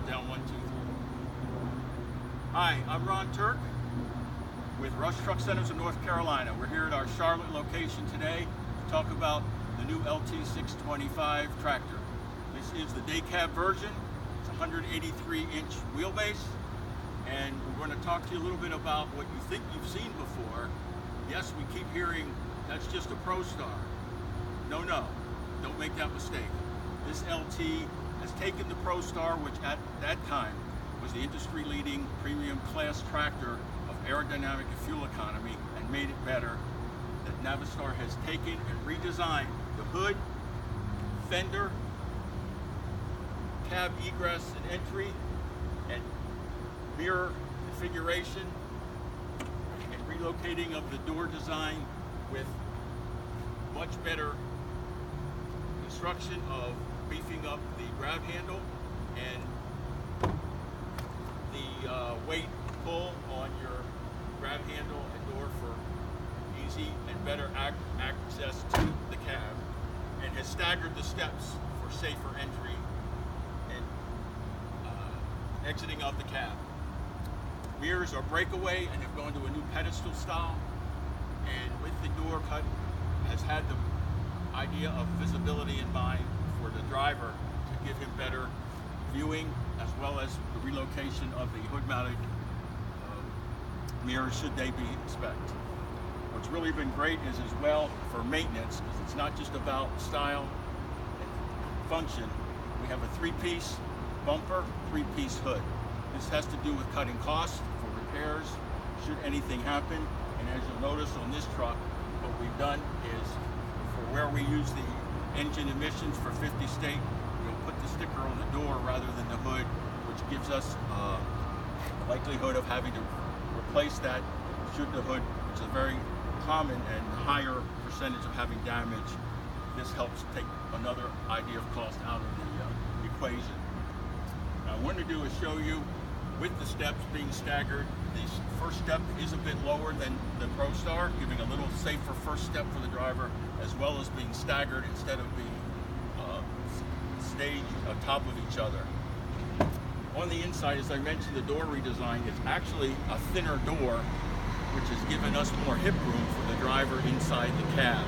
Countdown 1, 2, 3. Hi, I'm Ron Turk with Rush Truck Centers of North Carolina. We're here at our Charlotte location today to talk about the new LT625 tractor. This is the day cab version. It's a 183-inch wheelbase, and we're going to talk to you a little bit about what you think you've seen before. Yes, we keep hearing that's just a Pro Star. No, don't make that mistake. This LT has taken the Pro Star, which at that time was the industry-leading premium class tractor of aerodynamic and fuel economy, and made it better. That Navistar has taken and redesigned the hood, fender, cab egress and entry, and mirror configuration, and relocating of the door design with much better construction of beefing up the grab handle and the weight pull on your grab handle and door for easy and better access to the cab, and has staggered the steps for safer entry and exiting of the cab. Mirrors are breakaway and have gone to a new pedestal style, and with the door cut has had the idea of visibility in mind for the driver to give him better viewing, as well as the relocation of the hood-mounted mirrors should they be inspected. What's really been great is as well for maintenance, because it's not just about style and function. We have a three-piece bumper, three-piece hood. This has to do with cutting costs for repairs should anything happen. And as you'll notice on this truck, what we've done is for where we use the engine emissions for 50 state, we'll put the sticker on the door rather than the hood, which gives us the likelihood of having to replace that should the hood, which is a very common and higher percentage of having damage. This helps take another idea of cost out of the equation. Now, what I'm going to do is show you with the steps being staggered. The first step is a bit lower than the Pro Star, giving a little safer first step for the driver, as well as being staggered instead of being staged on top of each other. On the inside, as I mentioned, the door redesign is actually a thinner door, which has given us more hip room for the driver inside the cab.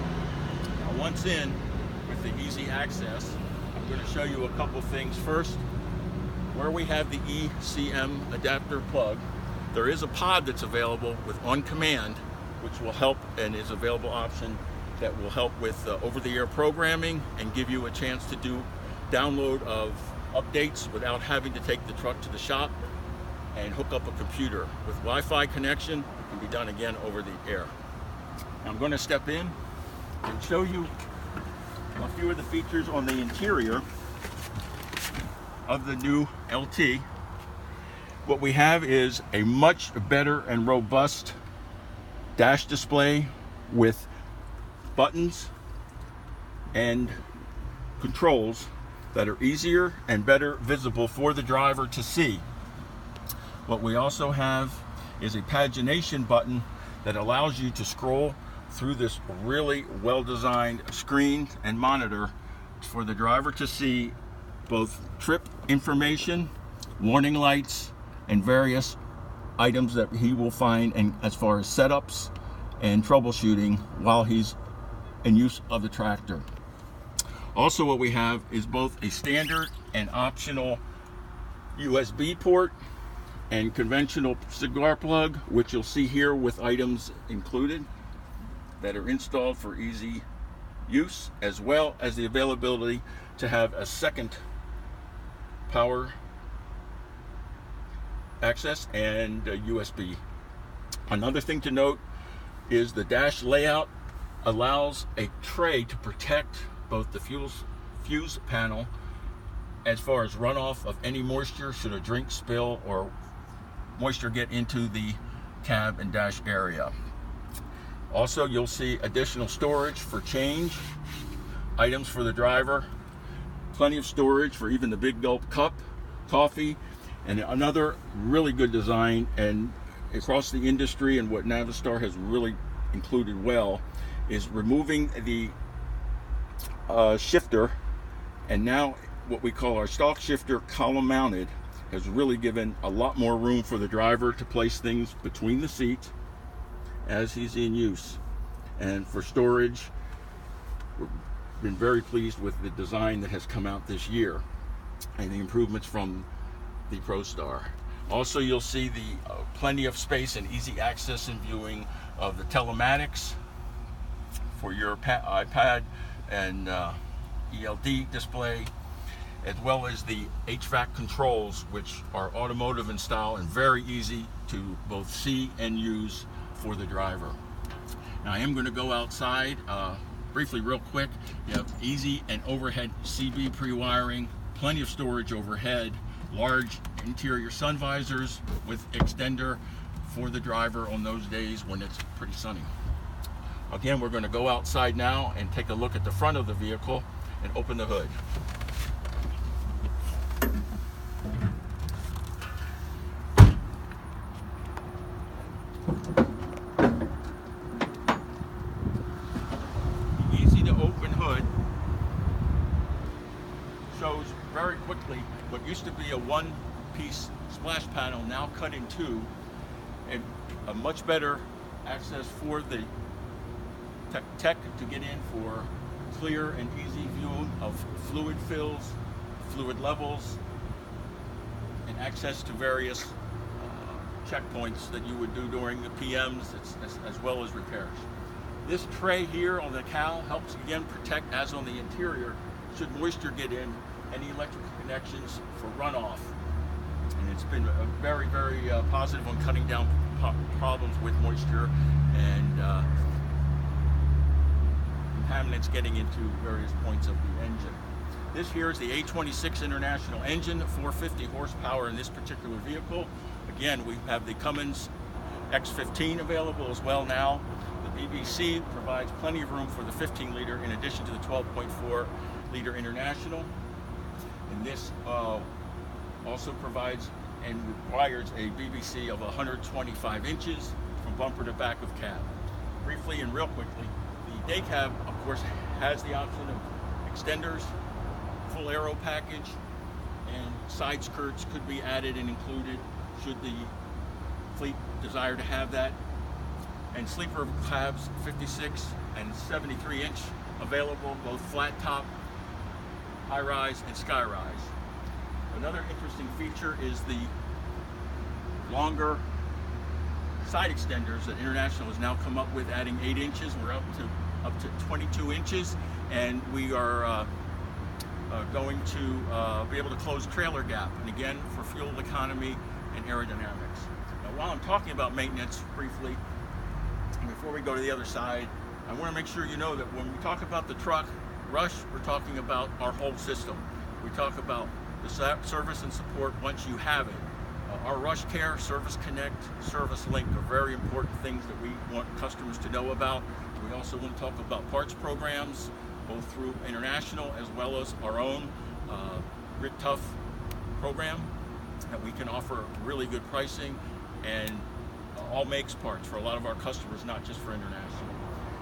Now, once in with the easy access, I'm going to show you a couple things. First, where we have the ECM adapter plug, there is a pod that's available with On Command, which will help and is available option that will help with over-the-air programming and give you a chance to do download of updates without having to take the truck to the shop and hook up a computer. With Wi-Fi connection, it can be done again over the air. Now I'm going to step in and show you a few of the features on the interior of the new LT. What we have is a much better and robust dash display with buttons and controls that are easier and better visible for the driver to see. What we also have is a pagination button that allows you to scroll through this really well-designed screen and monitor for the driver to see both trip information, warning lights, and various items that he will find, and as far as setups and troubleshooting while he's in use of the tractor. Also, what we have is both a standard and optional USB port and conventional cigar plug, which you'll see here with items included that are installed for easy use, as well as the availability to have a second power access and USB. Another thing to note is the dash layout allows a tray to protect both the fuse panel as far as runoff of any moisture should a drink spill or moisture get into the cab and dash area. Also, you'll see additional storage for change items for the driver, plenty of storage for even the big gulp cup, coffee, and another really good design and across the industry, and what Navistar has really included well is removing the shifter, and now what we call our stalk shifter column mounted has really given a lot more room for the driver to place things between the seats as he's in use. And for storage, we've been very pleased with the design that has come out this year and the improvements from the ProStar. Also, you'll see the plenty of space and easy access and viewing of the telematics for your iPad and ELD display, as well as the HVAC controls, which are automotive in style and very easy to both see and use for the driver. Now, I am going to go outside briefly real quick. You have easy and overhead CB pre-wiring, plenty of storage overhead, large interior sun visors with extender for the driver on those days when it's pretty sunny. Again, we're going to go outside now and take a look at the front of the vehicle and open the hood. The easy to open hood shows very quickly what used to be a one-piece splash panel, now cut in two, and a much better access for the tech to get in for clear and easy view of fluid fills, fluid levels, and access to various checkpoints that you would do during the PMs as well as repairs. This tray here on the cowl helps again protect, as on the interior, should moisture get in, any electrical connections for runoff. And it's been very, very positive on cutting down problems with moisture and contaminants getting into various points of the engine. This here is the A26 International engine, 450 horsepower in this particular vehicle. Again, we have the Cummins X15 available as well now. The BBC provides plenty of room for the 15-liter in addition to the 12.4-liter International. And this also provides and requires a BBC of 125 inches from bumper to back of cab. Briefly and real quickly, the day cab, of course, has the option of extenders, full aero package, and side skirts could be added and included should the fleet desire to have that. And sleeper cabs, 56 and 73-inch available, both flat top, high rise, and sky rise. Another interesting feature is the longer side extenders that International has now come up with, adding 8 inches. We're up to 22 inches, and we are going to be able to close trailer gap, and again for fuel economy and aerodynamics. Now, while I'm talking about maintenance briefly, and before we go to the other side, I want to make sure you know that when we talk about the truck Rush, we're talking about our whole system. We talk about the service and support once you have it. Our Rush Care, Service Connect, Service Link are very important things that we want customers to know about. We also want to talk about parts programs, both through International as well as our own Grit Tough program that we can offer really good pricing and all makes parts for a lot of our customers, not just for International.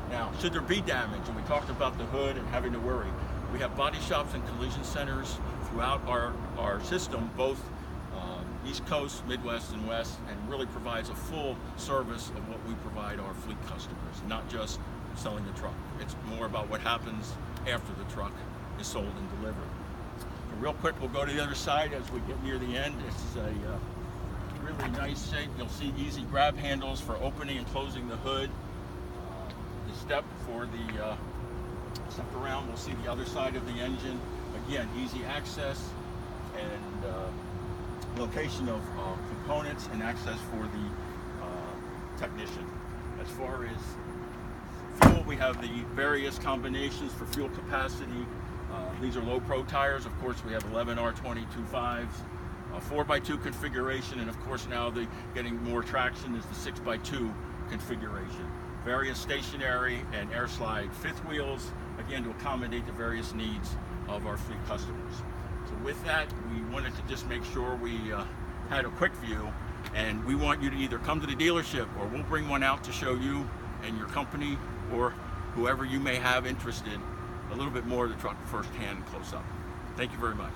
Now, should there be damage, and we talked about the hood and having to worry, we have body shops and collision centers throughout our system, both East Coast, Midwest, and West, and really provides a full service of what we provide our fleet customers, not just selling the truck. It's more about what happens after the truck is sold and delivered. So real quick, we'll go to the other side as we get near the end. It's a really nice shape. You'll see easy grab handles for opening and closing the hood. The step for the step around, we'll see the other side of the engine. Again, easy access and location of components and access for the technician. As far as fuel, we have the various combinations for fuel capacity. These are low pro tires. Of course, we have 11 R2025s, 4x2 configuration, and of course now the getting more traction is the 6x2 configuration. Various stationary and air slide fifth wheels, again to accommodate the various needs of our fleet customers. So with that, we wanted to just make sure we had a quick view, and we want you to either come to the dealership or we'll bring one out to show you and your company or whoever you may have interested a little bit more of the truck firsthand and close up. Thank you very much.